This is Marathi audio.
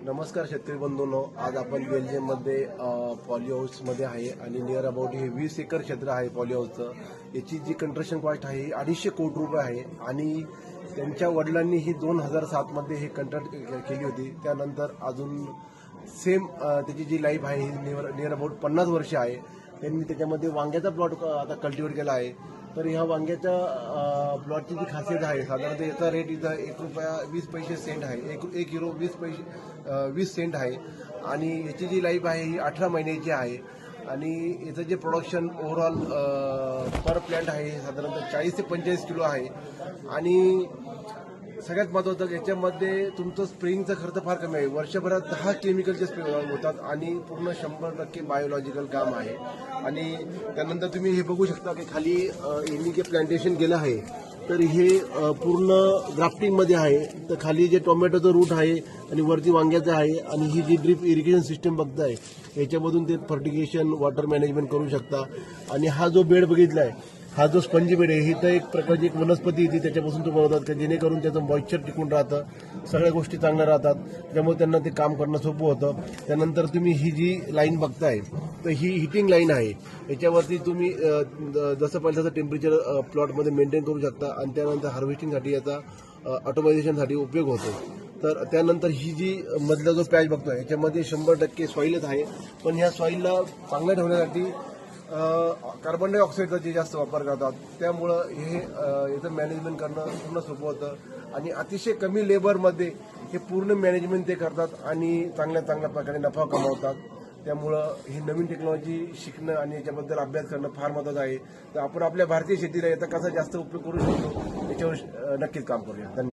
नमस्कार शेतकरी बंधूंनो, आज आपण बेल्जियममध्ये पॉली हाऊसमध्ये आहे आणि नियर अबाउट हे 20 एकर क्षेत्र आहे पॉली हाऊसचं. याची जी कंस्ट्रक्शन कॉस्ट आहे 250 कोटी रुपये आहे आणि त्यांच्या वडिलांनी ही 2007मध्ये हे कंट्रॅक्ट केली होती. त्यानंतर अजून सेम त्याची जी लाईफ आहे ही नियर अबाउट 50 वर्ष आहे. त्यांनी त्याच्यामध्ये वांग्याचा प्लॉट आता कल्टिवेट केला आहे. तर ह्या वांग्याच्या प्लॉटची जी खासियत आहे, साधारणतः याचा रेट इथं ₹1.20 सेंट आहे. एक युरो 20 सेंट आहे आणि याची जी लाईफ आहे ही 18 महिन्याची आहे. आणि याचं जे प्रोडक्शन ओव्हरऑल पर प्लॅन्ट आहे साधारणतः 40 ते 45 किलो आहे. आणि सगळ्यात महत्त्वाचं याच्यामध्ये तुमचं स्प्रेइंगचा खर्च फार कमी आहे. वर्षभरात 10 केमिकलचे स्प्रे होतात आणि पूर्ण 100% बायोलॉजिकल काम आहे. आणि त्यानंतर तुम्ही हे बघू शकता की खाली यांनी जे प्लांटेशन केलं आहे तर हे पूर्ण ग्राफ्टिंगमध्ये आहे. तर खाली जे टोमॅटोचं रूट आहे आणि वरती वांग्याचं आहे आणि ही जी ड्रिप इरिगेशन सिस्टम बघताय याच्यामधून ते फर्टिगेशन वॉटर मॅनेजमेंट करू शकता. आणि हा जो बेड बघितला आहे, हा जो स्पंजी बेड आहे, ही तर एक प्रकारची एक वनस्पती येते त्याच्यापासून तो बनवतात की जेणेकरून त्याचं मॉइश्चर टिकून राहतं, सगळ्या गोष्टी चांगल्या राहतात, त्यामुळे त्यांना ते काम करणं सोपं होतं. त्यानंतर तुम्ही ही जी लाईन बघताय तर ही हिटिंग लाईन आहे. याच्यावरती तुम्ही जसं पाहिजे तसं टेम्परेचर प्लॉटमध्ये मेंटेन करू शकता आणि त्यानंतर हार्वेस्टिंगसाठी याचा ऑटोमायझेशनसाठी उपयोग होतो. तर त्यानंतर ही जी मधला जो पॅच बघतोय याच्यामध्ये 100% सॉईलच आहे. पण ह्या सॉईलला चांगलं ठेवण्यासाठी कार्बन डायऑक्साईडचा जे जास्त वापर करतात, त्यामुळं हे याचं मॅनेजमेंट करणं पूर्ण सोपं होतं आणि अतिशय कमी लेबरमध्ये हे पूर्ण मॅनेजमेंट ते करतात आणि चांगल्या प्रकारे नफा कमावतात. त्यामुळं ही नवीन टेक्नॉलॉजी शिकणं आणि याच्याबद्दल अभ्यास करणं फार महत्त्वाचं आहे. तर आपण आपल्या भारतीय शेतीला याचा कसा जास्त उपयोग करू शकतो याच्यावर नक्कीच काम करूया. धन्यवाद.